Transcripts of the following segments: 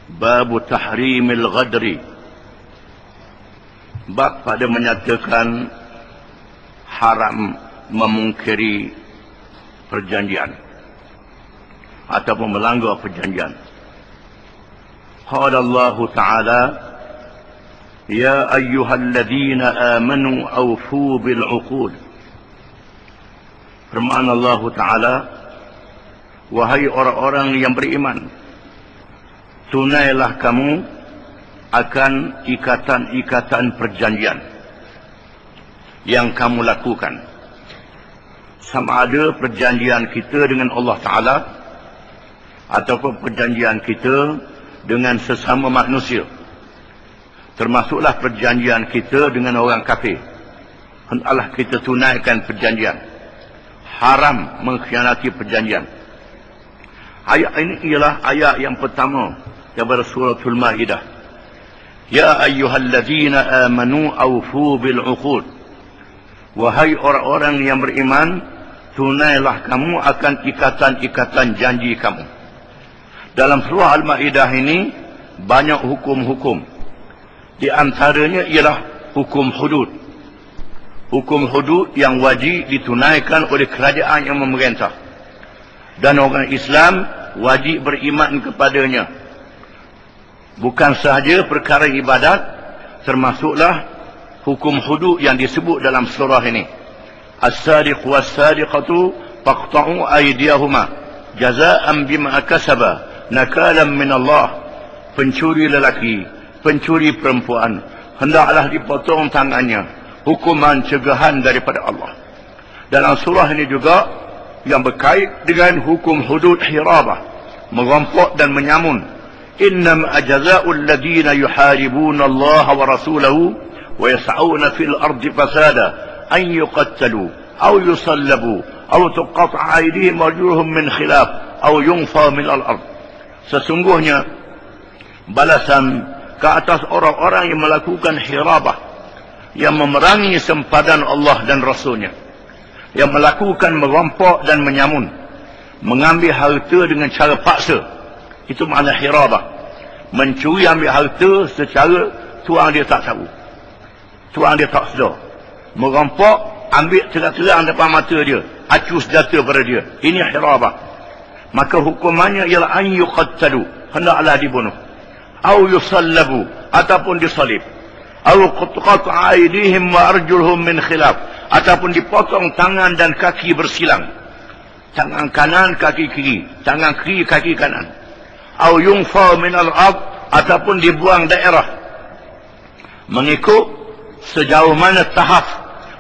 Bab tahrimil ghadri. Bab pada menyatakan haram memungkiri perjanjian ataupun melanggar perjanjian. Qala Allah Ta'ala, Ya ayyuhalladzina amanu awfu bil 'uqud. Firman Allah Ta'ala, wahai orang-orang yang beriman, tunailah kamu akan ikatan-ikatan perjanjian yang kamu lakukan. Sama ada perjanjian kita dengan Allah Ta'ala ataupun perjanjian kita dengan sesama manusia. Termasuklah perjanjian kita dengan orang kafir. Hendaklah kita tunaikan perjanjian. Haram mengkhianati perjanjian. Ayat ini ialah ayat yang pertama daripada suratul Maidah. Ya ayyuhalladzina amanu awfu bil 'uqud. Wahai orang-orang yang beriman, tunailah kamu akan ikatan-ikatan janji kamu. Dalam surah Al-Maidah ini banyak hukum-hukum. Di antaranya ialah hukum hudud. Hukum hudud yang wajib ditunaikan oleh kerajaan yang memerintah. Dan orang Islam wajib beriman kepadanya. Bukan sahaja perkara ibadat, termasuklah hukum hudud yang disebut dalam surah ini. As-sadiq was-sadiqatu faqta'u aydiyahuma jazaa'an bima kasaba nakalan min Allah. Pencuri lelaki, pencuri perempuan, hendaklah dipotong tangannya, hukuman cegahan daripada Allah. Dalam surah ini juga yang berkait dengan hukum hudud hirabah, merompok dan menyamun. Innama jazaa'ul ladzina yuharibuna Allah wa rasulahu wa yas'auna fil ardi fasada an yuqattalu aw yusallabu aw tuqatta'a aydihim wa arjuluhum min khilaf aw yunfa min al-ard. Sesungguhnya balasan ke atas orang-orang yang melakukan hirabah, yang memerangi sempadan Allah dan Rasulnya, yang melakukan merompok dan menyamun, mengambil harta dengan cara paksa. Itu makna hirabah. Mencuri ambil harta secara tuan dia tak tahu, tuan dia tak sedar. Merompok, ambil terang-terang depan mata dia, acu senjata pada dia. Ini hirabah. Maka hukumannya ialah an yuqattalu, hendaklah dibunuh. Au yusallabu, ataupun disalib. Au qat'a aydihim wa arjuluhum min khilaf, ataupun dipotong tangan dan kaki bersilang. Tangan kanan, kaki kiri, tangan kiri, kaki kanan. Au yunfa min al-ard, ataupun dibuang daerah. Mengikut sejauh mana tahap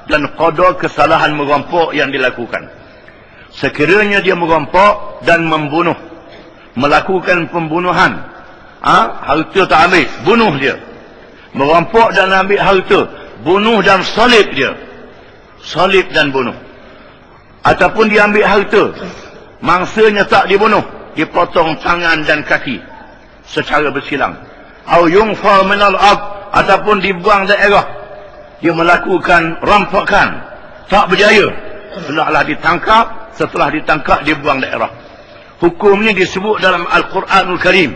dan qadar kesalahan merompok yang dilakukan. Sekiranya dia merompok dan membunuh, melakukan pembunuhan, harta tak ambil, bunuh dia. Merompok dan ambil harta, bunuh dan salib dia. Salib dan bunuh. Ataupun dia ambil harta, mangsanya tak dibunuh, dipotong tangan dan kaki secara bersilang. Au yunfa min al-ard, ataupun dibuang daerah. Dia melakukan rampakan, tak berjaya, hendaklah ditangkap. Setelah ditangkap, dibuang daerah. Hukum ini disebut dalam Al-Quranul Karim,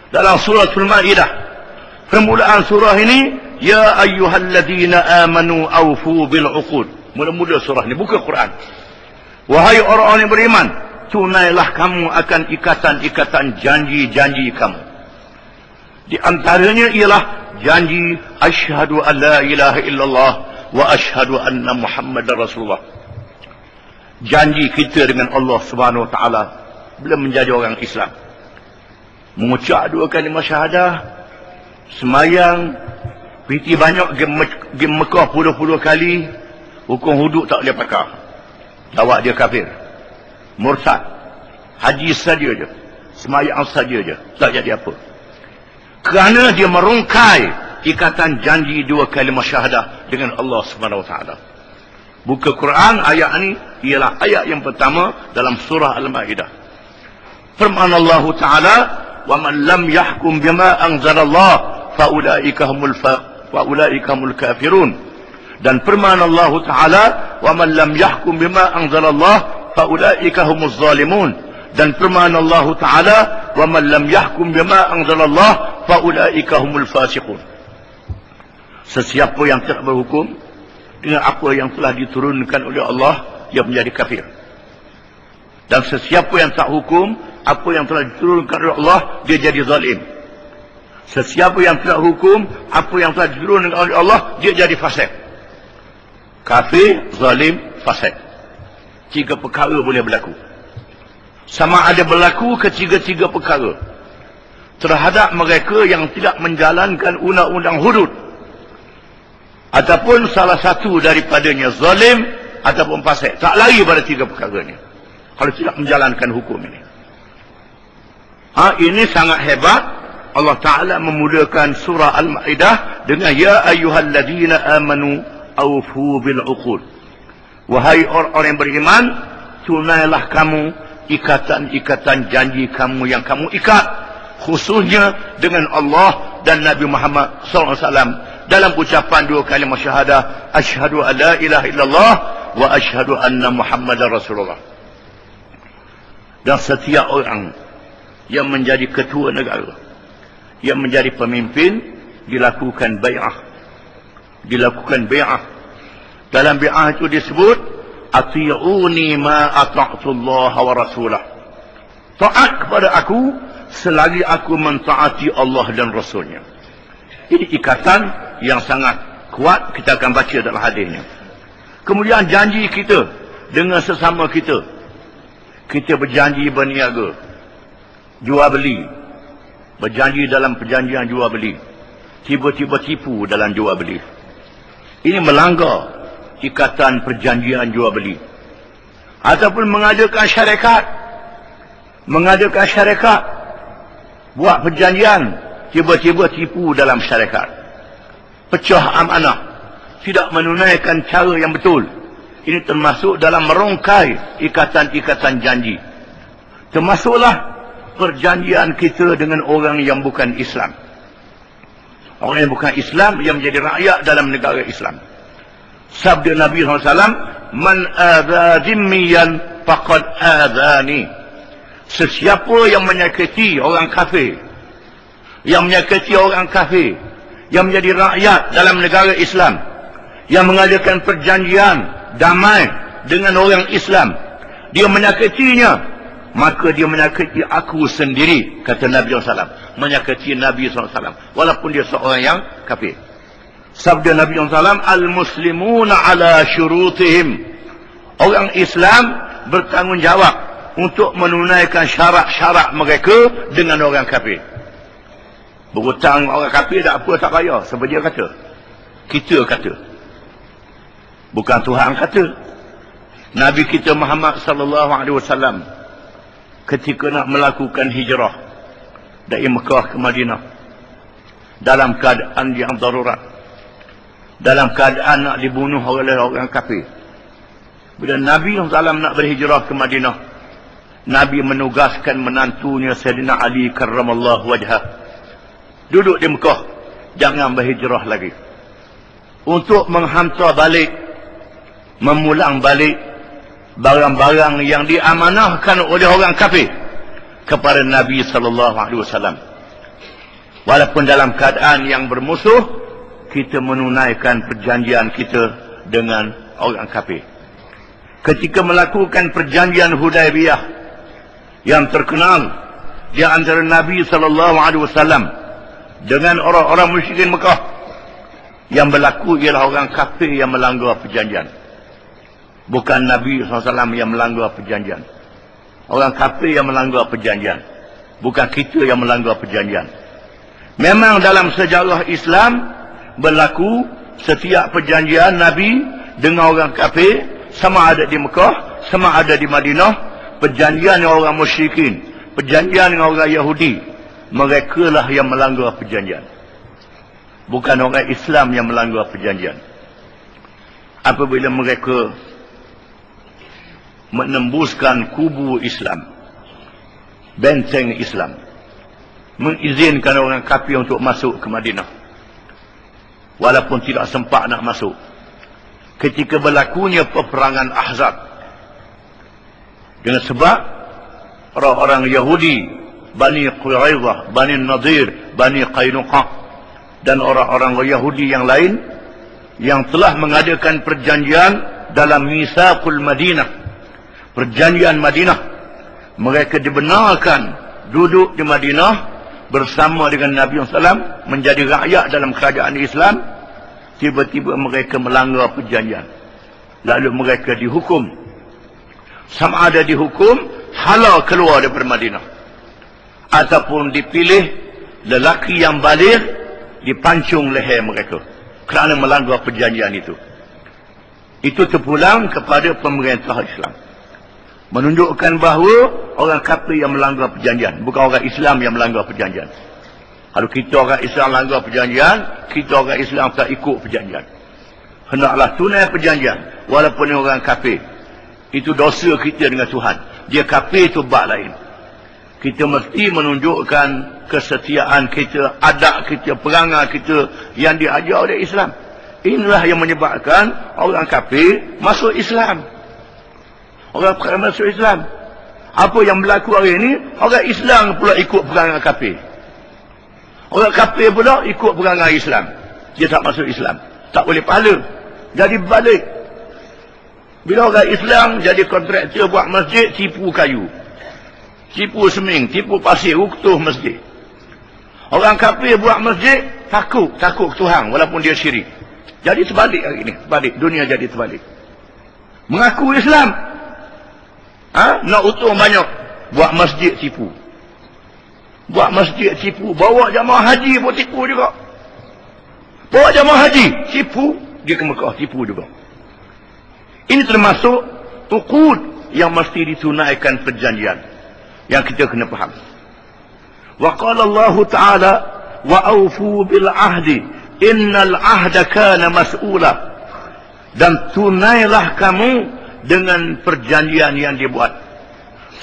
dalam suratul Maidah. Permulaan surah ini, Ya ayyuhalladzina amanu awfu bil 'uqud. Mula-mula surah ini, buka Quran. Wahai orang-orang yang beriman, tunailah kamu akan ikatan-ikatan janji-janji kamu. Di antaranya ialah janji asyhadu an la ilaha illallah wa asyhadu anna Muhammadar Rasulullah. Janji kita dengan Allah Subhanahu Wa Taala bila menjadi orang Islam. Mengucap 2 kalimah syahadah, semayang, piti banyak, pergi Mekah puluh-puluh kali, hukum hudud tak boleh pakai. Jawab dia kafir, murtad. Haji saja je, semayang saja je, tak jadi apa. Kerana dia merungkai ikatan janji 2 kalimah syahadah dengan Allah Subhanahu Wa Taala. Buka Quran, ayat ini ialah ayat yang pertama dalam surah Al-Maidah. Firman Allah Ta'ala, wa man lam yahkum bima anzalallah fa ulaika humul kafirun. Dan firman Allah Ta'ala, wa man lam yahkum bima anzalallah fa ulaika humuz zalimun. Dan firman Allah Ta'ala, wa man lam yahkum bima anzalallah fa ulaika humul fasiqun. Sesiapa yang tidak berhukum dengan apa yang telah diturunkan oleh Allah, dia menjadi kafir. Dan sesiapa yang tak hukum apa yang telah diturunkan oleh Allah, dia jadi zalim. Sesiapa yang tidak hukum apa yang telah diturunkan oleh Allah, dia jadi fasik. Kafir, zalim, fasik. 3 perkara boleh berlaku. Sama ada berlaku ketiga-tiga perkara terhadap mereka yang tidak menjalankan undang-undang hudud, ataupun salah satu daripadanya zalim ataupun fasik. Tak lari pada 3 perkara ni kalau tidak menjalankan hukum ini. Ini sangat hebat. Allah Ta'ala memulakan surah Al-Ma'idah dengan ya ayyuhalladzina amanu awfu bil uqud. Wahai orang-orang yang beriman, tunailah kamu ikatan-ikatan janji kamu yang kamu ikat, khususnya dengan Allah dan Nabi Muhammad SAW, dalam ucapan 2 kalimah syahadah, asyhadu an la ilaha illallah wa asyhadu anna Muhammadar Rasulullah. Dan setiap orang yang menjadi ketua negara, yang menjadi pemimpin, dilakukan bai'ah. Dilakukan bai'ah. Dalam bai'ah itu disebut ati'uni ma ata'tullah wa rasulah. Taat kepada aku selagi aku mentaati Allah dan Rasulnya. Ini ikatan yang sangat kuat, kita akan baca dalam hadisnya. Kemudian janji kita dengan sesama kita. Kita berjanji berniaga, jual beli. Berjanji dalam perjanjian jual beli. Tiba-tiba tipu dalam jual beli. Ini melanggar ikatan perjanjian jual beli. Ataupun mengadakan syarikat. Mengadakan syarikat. Buat perjanjian. Tiba-tiba tipu dalam syarikat. Pecah amanah. Tidak menunaikan cara yang betul. Ini termasuk dalam merongkai ikatan-ikatan janji. Termasuklah perjanjian kita dengan orang yang bukan Islam. Orang yang bukan Islam yang menjadi rakyat dalam negara Islam. Sabda Nabi SAW, man adha zimmiyan faqad adhani. Sesiapa yang menyakiti orang kafir, yang menyakiti orang kafir, yang menjadi rakyat dalam negara Islam, yang mengadakan perjanjian damai dengan orang Islam, dia menyakitinya, maka dia menyakiti aku sendiri, kata Nabi SAW. Menyakiti Nabi SAW walaupun dia seorang yang kafir. Sabda Nabi SAW, al-muslimuna ala syurutihim. Orang Islam bertanggungjawab untuk menunaikan syarat-syarat mereka dengan orang kafir. Berhutang orang kafir tak apa, tak bayar. Sebab dia kata. Kita kata. Bukan Tuhan kata. Nabi kita Muhammad SAW ketika nak melakukan hijrah dari Mekah ke Madinah, dalam keadaan yang darurat, dalam keadaan nak dibunuh oleh orang kafir. Bila Nabi SAW nak berhijrah ke Madinah, Nabi menugaskan menantunya Sayyidina Ali karramallahu wajhah duduk di Mekah, jangan berhijrah lagi, untuk menghantar balik, memulang balik barang-barang yang diamanahkan oleh orang kafir kepada Nabi SAW. Walaupun dalam keadaan yang bermusuh, kita menunaikan perjanjian kita dengan orang kafir. Ketika melakukan perjanjian Hudaibiyah yang terkenal di antara Nabi SAW dengan orang-orang musyrikin Mekah, yang berlaku ialah orang kafir yang melanggar perjanjian. Bukan Nabi SAW yang melanggar perjanjian. Orang kafir yang melanggar perjanjian. Bukan kita yang melanggar perjanjian. Memang dalam sejarah Islam berlaku setiap perjanjian Nabi dengan orang kafir, sama ada di Mekah, sama ada di Madinah, perjanjian dengan orang musyrikin, perjanjian dengan orang Yahudi, mereka lah yang melanggar perjanjian. Bukan orang Islam yang melanggar perjanjian. Apabila mereka menembuskan kubu Islam, benteng Islam, mengizinkan orang kafir untuk masuk ke Madinah, walaupun tidak sempat nak masuk. Ketika berlakunya peperangan Ahzab, dengan sebab orang-orang Yahudi, Bani Quraidah, Bani Nadir, Bani Qainuqa, dan orang-orang Yahudi yang lain yang telah mengadakan perjanjian dalam Mitsaqul Madinah, perjanjian Madinah. Mereka dibenarkan duduk di Madinah bersama dengan Nabi SAW, menjadi rakyat dalam kerajaan Islam. Tiba-tiba mereka melanggar perjanjian, lalu mereka dihukum. Sama ada dihukum halal keluar daripada Madinah, ataupun dipilih lelaki yang baligh dipancung leher mereka kerana melanggar perjanjian itu. Itu terpulang kepada pemerintah Islam, menunjukkan bahawa orang kafir yang melanggar perjanjian, bukan orang Islam yang melanggar perjanjian. Kalau kita orang Islam langgar perjanjian, kita orang Islam tak ikut perjanjian. Hendaklah tunai perjanjian walaupun orang kafir. Itu dosa kita dengan Tuhan. Dia kafir itu bab lain. Kita mesti menunjukkan kesetiaan kita, adab kita, perangai kita yang diajar oleh Islam. Inilah yang menyebabkan orang kafir masuk Islam. Orang kafir masuk Islam. Apa yang berlaku hari ini, orang Islam pula ikut perangai kafir. Orang kafir pula ikut perangai Islam. Dia tak masuk Islam, tak boleh pahala, jadi balik. Bila orang Islam jadi kontraktor buat masjid, tipu kayu, tipu seming, tipu pasir, runtuh masjid. Orang kafir buat masjid, takut Tuhan walaupun dia syirik. Jadi terbalik hari ini, terbalik. Dunia jadi terbalik. Mengaku Islam, nak untung banyak, buat masjid tipu. Buat masjid tipu, bawa jamaah haji pun tipu juga. Bawa jamaah haji, tipu, dia ke Mekah, tipu juga. Ini termasuk uqud yang mesti ditunaikan perjanjian, yang kita kena faham. Wa qala Allah Ta'ala, wa awfu bil ahdi, innal ahda kana mas'ula. Dan tunailah kamu dengan perjanjian yang dibuat.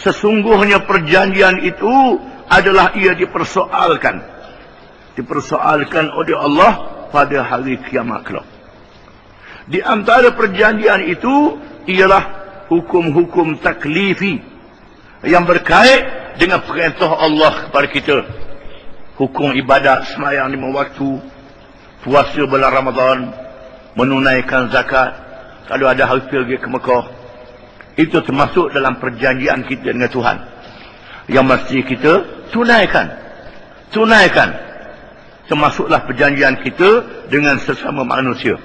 Sesungguhnya perjanjian itu adalah ia dipersoalkan oleh Allah pada hari kiamat kelak. Di antara perjanjian itu ialah hukum-hukum taklifi yang berkait dengan perintah Allah kepada kita. Hukum ibadat, sembahyang 5 waktu, puasa bulan Ramadan, menunaikan zakat, kalau ada harta pergi ke Mekah. Itu termasuk dalam perjanjian kita dengan Tuhan, yang mesti kita tunaikan. Termasuklah perjanjian kita dengan sesama manusia.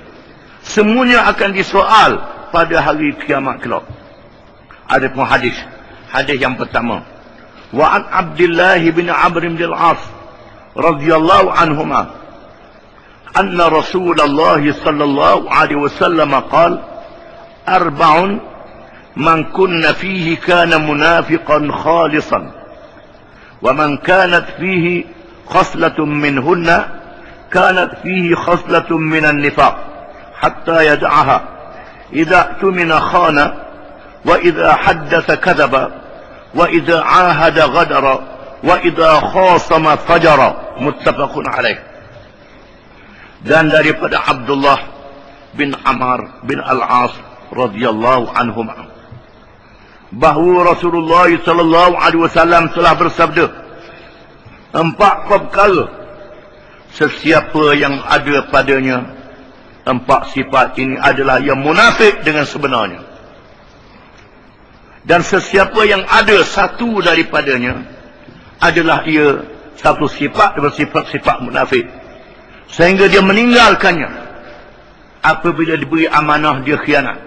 Semuanya akan disoal pada hari kiamat kelak. Ada pun hadis yang pertama, wa an Abdullah bin Amr bin al-As radhiyallahu anhuma anna Rasulullah sallallahu alaihi wasallam qala arba'un man kunna fihi kana munafiqan khalisan wa man kanat fihi khaslatun minhunna kanat fihi khaslatun minan nifaq hatta yad'aha idza tumina khana wa idza haddatha kadhaba wa idza ahada ghadara wa idza khasama fajara. Muttafaqun alaih. Dan daripada Abdullah bin Amr bin al-As radhiyallahu anhuma bahawa Rasulullah sallallahu alaihi wasallam telah bersabda, 4 perkara sesiapa yang ada padanya 4 sifat ini adalah yang munafik dengan sebenarnya, dan sesiapa yang ada satu daripadanya adalah ia satu sifat daripada sifat-sifat munafik, sehingga dia meninggalkannya. Apabila diberi amanah, dia khianat.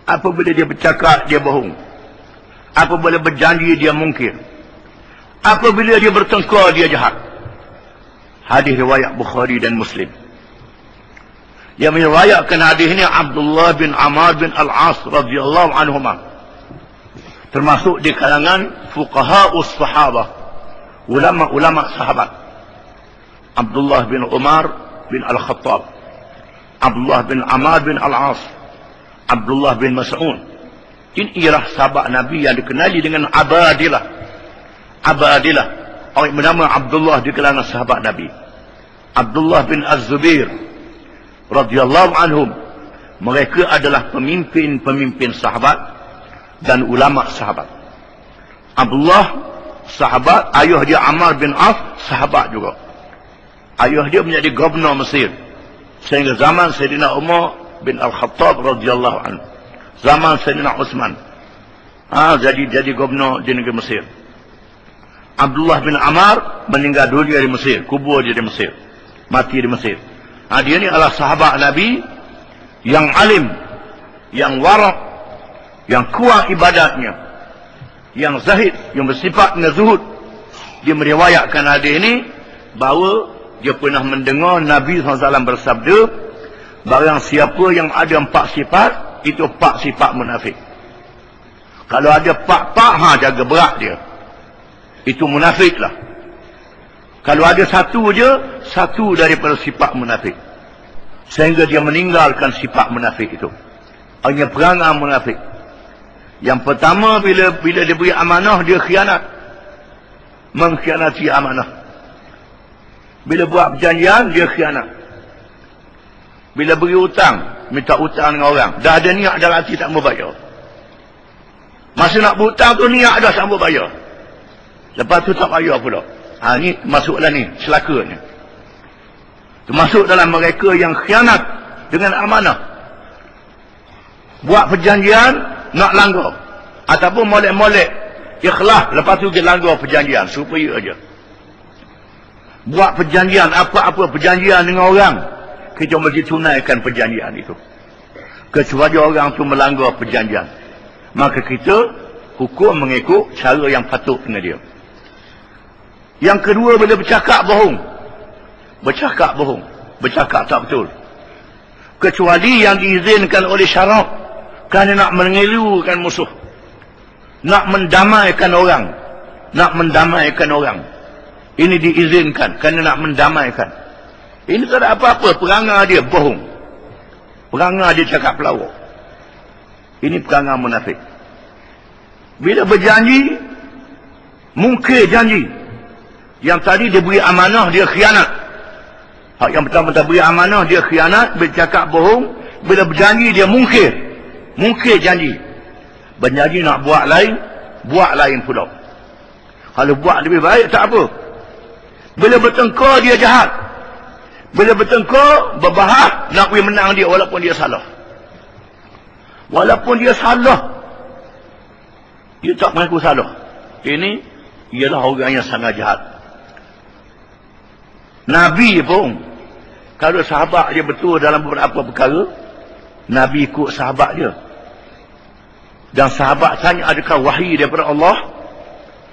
Apabila dia bercakap, dia bohong. Apabila berjanji, dia mungkir. Apabila dia bertengkar, dia jahat. Hadis riwayat Bukhari dan Muslim. Yang meriwayatkan hadis ini Abdullah bin Amr bin al-As radhiyallahu anhuma, termasuk di kalangan fuqaha'us sahabah, ulama-ulama sahabat. Abdullah bin Umar bin al-Khattab, Abdullah bin Amr bin al-As, Abdullah bin Mas'ud. Ini ialah sahabat Nabi yang dikenali dengan Abadilah. Orang bernama Abdullah di kalangan sahabat Nabi. Abdullah bin Az-Zubair radhiyallahu anhum, mereka adalah pemimpin-pemimpin sahabat dan ulama sahabat. Abdullah sahabat, ayah dia Ammar bin Auf sahabat juga. Ayah dia menjadi gubernur Mesir sehingga zaman Sayyidina Umar bin Al-Khattab radhiyallahu anhu, zaman Sayyidina Utsman jadi gubernur di negeri Mesir. Abdullah bin Ammar meninggal dunia di Mesir, kubur dia di Mesir, mati di Mesir. Dia ni adalah sahabat Nabi yang alim, yang warak, yang kuat ibadatnya, yang zahid, yang bersifat dengan zuhud. Dia meriwayatkan hadis ini bahawa dia pernah mendengar Nabi SAW bersabda, barang siapa yang ada 4 sifat, itu 4 sifat munafik. Kalau ada 4, jaga berat dia, itu munafik lah. Kalau ada satu je, satu daripada sifat munafik, sehingga dia meninggalkan sifat munafik itu. Hanya perangai munafik. Yang pertama, bila dia beri amanah, dia khianat, mengkhianati amanah. Bila buat perjanjian, dia khianat. Bila beri hutang, minta hutang dengan orang, dah ada niat dalam hati tak mau bayar. Masa nak berhutang tu niat dah tak mau bayar, lepas tu tak bayar pula. Ni masuklah ni, celaka ni. Termasuk dalam mereka yang khianat dengan amanah. Buat perjanjian, nak langgar, ataupun molek-molek ikhlas, lepas tu dia langgar perjanjian supaya aja. Buat perjanjian, apa-apa perjanjian dengan orang, kita mesti tunaikan perjanjian itu. Kecuali orang tu melanggar perjanjian, maka kita hukum mengikut cara yang patut dengan dia. Yang kedua, bila bercakap bohong, bercakap tak betul, kecuali yang diizinkan oleh syarak, kerana nak mengelukan musuh, nak mendamaikan orang, ini diizinkan kerana nak mendamaikan. Ini tak ada apa-apa, perangai dia bohong, perangai dia cakap pelawak. Ini perangai munafik. Bila berjanji, mungkir janji. Yang tadi dia beri amanah, dia khianat. Hak yang pertama beri amanah, dia khianat, bercakap bohong. Bila berjanji, dia mungkir janji. Berjanji nak buat lain pula. Kalau buat lebih baik, tak apa. Bila bertengkar, dia jahat. Bila bertengkar, berbahas, nak pergi menang dia walaupun dia salah. Dia tak mengaku salah. Ini ialah orang yang sangat jahat. Nabi pun, kalau sahabat dia betul dalam beberapa perkara, Nabi ikut sahabat dia. Dan sahabat tanya, adakah wahyu daripada Allah?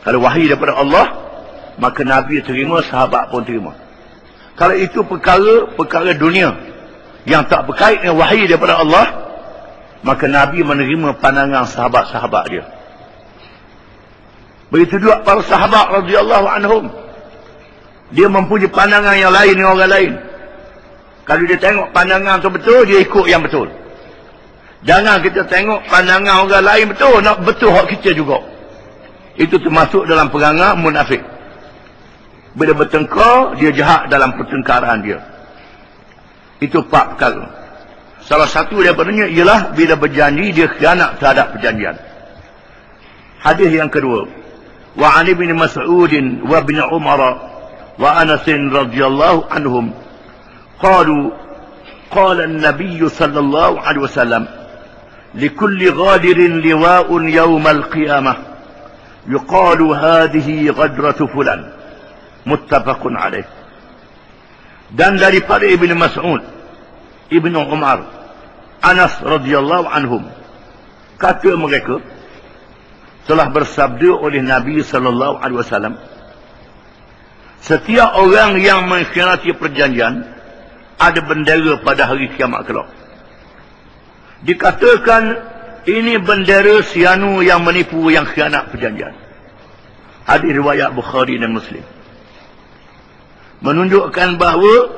Kalau wahyu daripada Allah, maka Nabi terima, sahabat pun terima. Kalau itu perkara dunia yang tak berkait dengan wahyu daripada Allah, maka Nabi menerima pandangan sahabat-sahabat dia. Begitu juga para sahabat radhiyallahu anhum, dia mempunyai pandangan yang lain dengan orang lain. Kalau dia tengok pandangan tu betul, dia ikut yang betul. Jangan kita tengok pandangan orang lain betul, nak betul hak kita juga. Itu termasuk dalam perangai munafik. Bila bertengkar, dia jahat dalam pertengkaran dia. Itu 4 perkara. Salah satu daripadanya ialah bila berjanji, dia khianat terhadap perjanjian. Hadis yang kedua, wa an ibn Mas'ud wa ibn Umar wa Anas radhiyallahu anhum qalu qala an-nabiy sallallahu alaihi wasallam likulli ghadirin liwa'un yawm al-qiyamah yuqalu hadhihi ghadratu fulan, muttafaqun alaih. Dan daripada Ibn Mas'ud, Ibn Umar, Anas radhiyallahu anhum, kata mereka telah bersabda oleh Nabi sallallahu alaihi wasallam, setiap orang yang mengkhianati perjanjian ada bendera pada hari kiamat kelak. Dikatakan ini bendera sianu yang menipu, yang khianat perjanjian. Hadis riwayat Bukhari dan Muslim. Menunjukkan bahawa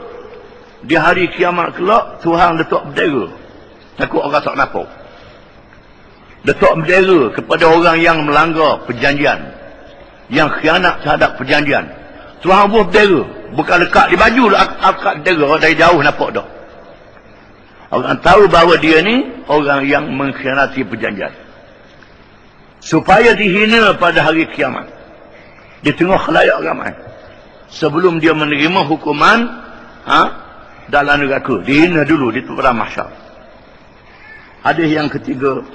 di hari kiamat kelak Tuhan letak bendera, takut orang tak nampak. Letak bendera kepada orang yang melanggar perjanjian, yang khianat terhadap perjanjian. Tuhan buat bendera, bukan lekat di baju, lekat bendera, dari jauh nampak dah. Orang tahu bahawa dia ni orang yang mengkhianati perjanjian. supaya dihina pada hari kiamat di tengah khalayak ramai, sebelum dia menerima hukuman dalam neraka. Dihina dulu di padang mahsyar. Hadis yang ketiga,